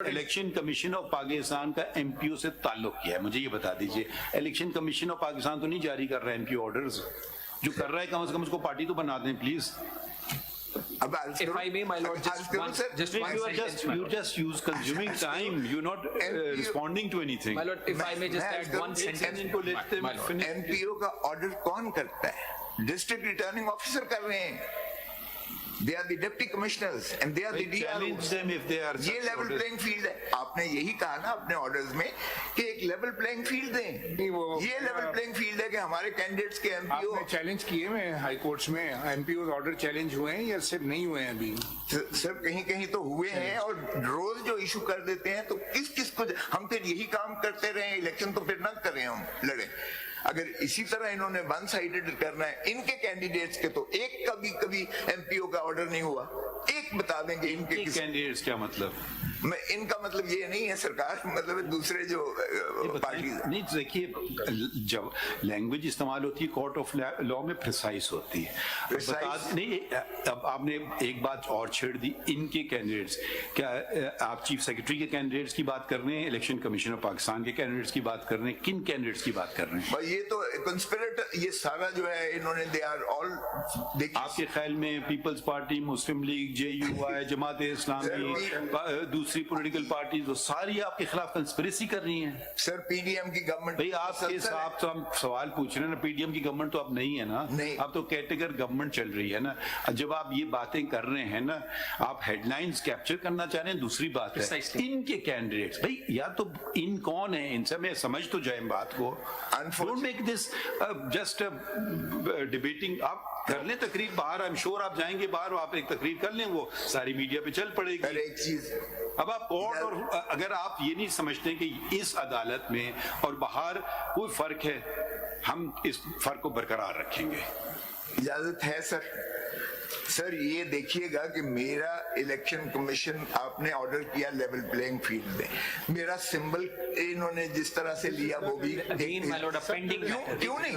Election commission of Pakistan का MPO से ताल्लुक क्या है, मुझे ये बता दीजिए। इलेक्शन कमीशन ऑफ पाकिस्तान तो नहीं जारी कर रहा है एमपीओ ऑर्डर्स, जो कर रहा है कम से कम उसको पार्टी तो बना दें please. If I may, my lord, You just use consuming time. You're not responding to anything. my lord, if I may just add one sentence. इनको let them My lord. finish. MPO का order कौन करता है? District returning officer कर रहे हैं। They are the deputy commissioners and they are the Challenge DROs. them if they are ये such level orders. Playing field है। आपने यही कहा ना अपने ऑर्डर्स में कि एक लेवल प्लेइंग फील्ड दें। ये लेवल प्लेइंग फील्ड है कि हमारे कैंडिडेट्स के एमपीओ आपने चैलेंज किए में हाई कोर्ट्स में एमपीओ ऑर्डर चैलेंज हुए हैं या सिर्फ नहीं हुए हैं अभी? सर कहीं कहीं तो हुए हैं और रोज जो इशू कर देते हैं, तो किस किस को हम फिर यही काम करते रहे, इलेक्शन तो फिर न करें, हम लड़े। अगर इसी तरह इन्होंने वन साइडेड करना है इनके कैंडिडेट्स के, तो एक कभी एमपीओ का ऑर्डर नहीं हुआ, एक बता देंगे इनके कैंडिडेट्स क्या मतलब? मैं इनका मतलब ये नहीं है सरकार, मतलब दूसरे जो पार्टी नहीं देखिए, जब लैंग्वेज इस्तेमाल होती है कोर्ट ऑफ लॉ में प्रिसाइज होती है। नहीं, अब आपने एक बात और छेड़ दी, इनके कैंडिडेट्स क्या? आप चीफ सेक्रेटरी के कैंडिडेट्स की बात कर रहे हैं, इलेक्शन कमीशन ऑफ पाकिस्तान के कैंडिडेट्स की बात कर रहे हैं, किन कैंडिडेट्स की बात कर रहे हैं? ये तो कंस्पिरेटर, ये सारा जो है इन्होंने दे आर ऑल। आपके ख्याल में पीपल्स पार्टी, मुस्लिम लीग, जेयूआई, जमात इस्लामी, दूसरी पॉलिटिकल पार्टीज, वो सारी आपके खिलाफ कंस्पिरेसी कर रही हैं? सर पीडीएम की गवर्नमेंट भाई आपके साथ तो हम सवाल पूछ रहे हैं ना, पीडीएम की गवर्नमेंट तो अब नहीं है ना, अब तो कैटेगर गवर्नमेंट चल रही है ना। जब आप ये बातें कर रहे हैं ना, आप हेडलाइंस कैप्चर करना चाह रहे हैं, दूसरी बात है इनके कैंडिडेट्स। भाई या तो इन कौन है, इनसे मैं समझ तो जाए बात को। Don't make this just debating. आप कर लें तकरीर बाहर, आई एम श्योर आप जाएंगे बाहर, आप एक तकरीर कर लें, वो सारी मीडिया पे चल पड़ेगी। एक चीज, अब आप कोर्ट और अगर आप ये नहीं समझते कि इस अदालत में और बाहर कोई फर्क है, हम इस फर्क को बरकरार रखेंगे। इजाजत है सर। सर ये देखिएगा कि मेरा इलेक्शन कमीशन आपने ऑर्डर किया लेवल प्लेइंग फील्ड में, मेरा सिंबल इन्होंने जिस तरह से लिया वो भी क्यों नहीं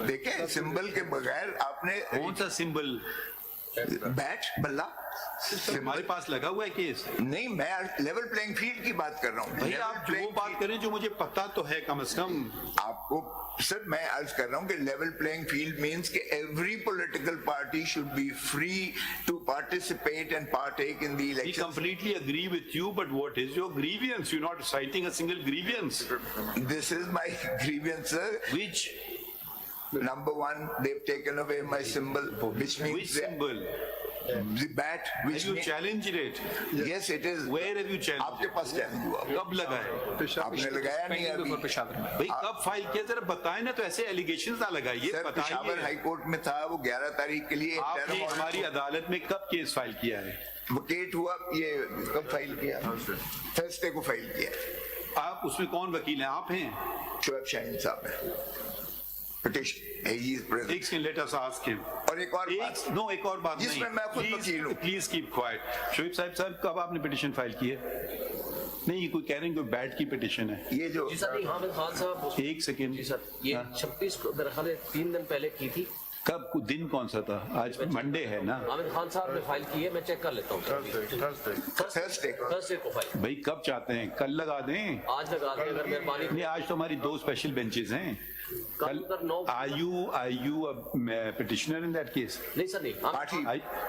देखे, सिंबल के बगैर आपने कौन सा सिंबल? बैट बल्ला हमारे पास लगा हुआ है केस। नहीं, मैं लेवल प्लेइंग फील्ड की बात कर रहा हूँ। भाई आप जो बात करें जो मुझे पता तो है कम से कम आपको। सर मैं अर्ज कर रहा हूँ कि लेवल प्लेइंग फील्ड मीन्स कि every political party should be free to participate and partake in the We election. completely agree with you, but what is your grievance? You're not citing a single grievance. This is my grievance, sir. Which Number one, they've taken away my symbol, which means symbol? the bat, which Have you means, challenged it? yes, it is. Where have you challenged? आपके पास challenge हुआ, कब लगा है? आपने लगाया नहीं अभी। पेशावर में भाई कब फाइल किया, जरा बताएं ना, तो ऐसे एलिगेशंस ना लगाइए, सर पेशावर बताइए। हाई कोर्ट में था, वो 11 तारीख के लिए आपने हमारी अदालत में कब केस फाइल किया है? वकेट हुआ, ये कब फाइल किया? थर्सडे को फाइल किया। आप उसमें कौन वकील हैं? आप हैं? शोएब शाहीन साहब है। Petition he is present। एक second, let us ask him. और एक और बात, नो एक और बात जिसमें मैं खुद वकील हूं। Please keep quiet. शोएब साहब कब आपने पिटीशन फाइल की है? नहीं, कोई कह रहे हैं कोई बैट की पिटीशन है। ये जो जी सर, नहीं, हामिद खान साहब, एक सेकंड जी सर, ये 26 को मेरे ख्याल है 3 दिन पहले की थी। कब, दिन कौन सा था? आज मंडे है ना? हामिद खान साहब ने फाइल की है, मैं चेक कर लेता हूँ। थर्सडे को फाइल। भाई कब चाहते हैं? कल लगा दें? आज लगा दें अगर मेहरबानी। नहीं, आज तो हमारी 2 स्पेशल बेंचेस हैं। कल उधर 9। Are you a petitioner in that case? नहीं सर, नहीं, हम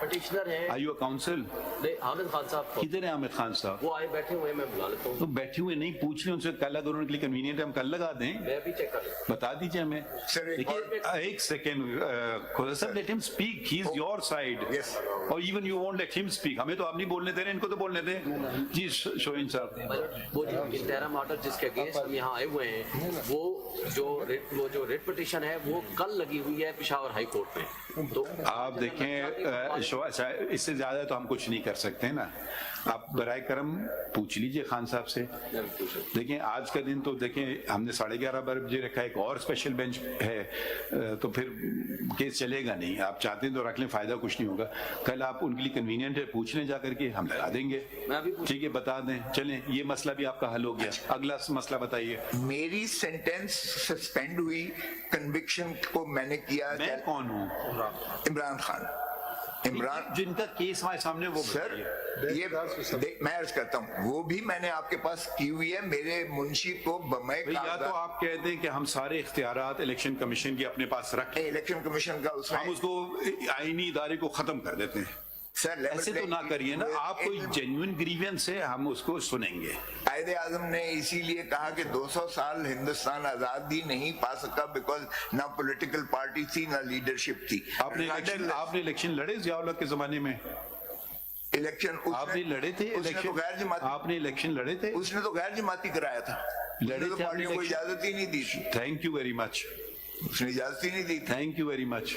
पिटिशनर हैं। Are you a counsel? नहीं, हामिद खान साहब को किधर है हामिद खान साहब? वो आए बैठे हुए हैं, मैं बुला लेता हूँ। तो बैठे हुए नहीं, पूछ लें उनसे, कल अगर उनके लिए कन्वीनियंट है हम कल लगा दें। मैं भी चेक कर लेता हूँ। बता दीजिए हमें। सर देखिए एक सेकेंड खुदा साहब, let him speak, he is your side। Yes। और even you won't let him speak। हमें तो आप नहीं बोलने दे रहे, इनको तो बोलने दें। जी शोहिन साहब। वो जो इंतहराम ऑर्डर जिसके अगेंस्ट हम यहाँ आए हुए हैं, वो जो रेट पिटिशन है वो कल लगी हुई है पेशावर हाई कोर्ट में। तो आप देखें, इससे ज्यादा तो हम कुछ नहीं कर सकते ना। आप बराए करम पूछ लीजिए खान साहब से। देखें आज का दिन तो देखें, हमने 11:30 बजे रखा है, एक और स्पेशल बेंच है, तो फिर केस चलेगा नहीं। आप चाहते हैं तो रख लें, फायदा कुछ नहीं होगा। कल आप उनके लिए कन्वीनियंट है, पूछ लें जाकर के, हम लगा देंगे। ठीक है, बता दें। चलें, ये मसला भी आपका हल हो गया। अगला मसला बताइए। मेरी सेंटेंस सस्पेंड हुई, कन्विक्शन को मैंने किया। मैं कौन हूँ? इमरान खान। इमरान जिनका केस हमारे सामने वो सर बताइए। ये मैं अर्ज करता हूँ वो भी मैंने आपके पास की हुई है मेरे मुंशी को मैं भाई, या तो आप कहते हैं कि हम सारे इख्तियारात इलेक्शन कमीशन के अपने पास रखें, इलेक्शन कमीशन का हम उसमें उसको आईनी इदारे को खत्म कर देते हैं। सर ऐसे तो ना करिए ना, आप कोई जेन्युइन ग्रीवियंस है, हम उसको सुनेंगे। कायदे आजम ने इसीलिए कहा कि 200 साल हिंदुस्तान आजादी नहीं पा सका बिकॉज ना पॉलिटिकल पार्टी थी ना लीडरशिप थी। आपने इलेक्शन लड़े जियाउल हक के जमाने में? इलेक्शन आपने लड़े थे उसने तो इलेक्शन? गैर जमाती आपने इलेक्शन लड़े थे? उसने तो गैर जमाती कराया था, लड़े उसने तो थे आपने पार्टियों को इलेक्शन? इजाजत ही नहीं दी थी, थैंक यू वेरी मच, उसने इजाजत ही नहीं दी थी। Thank you very much.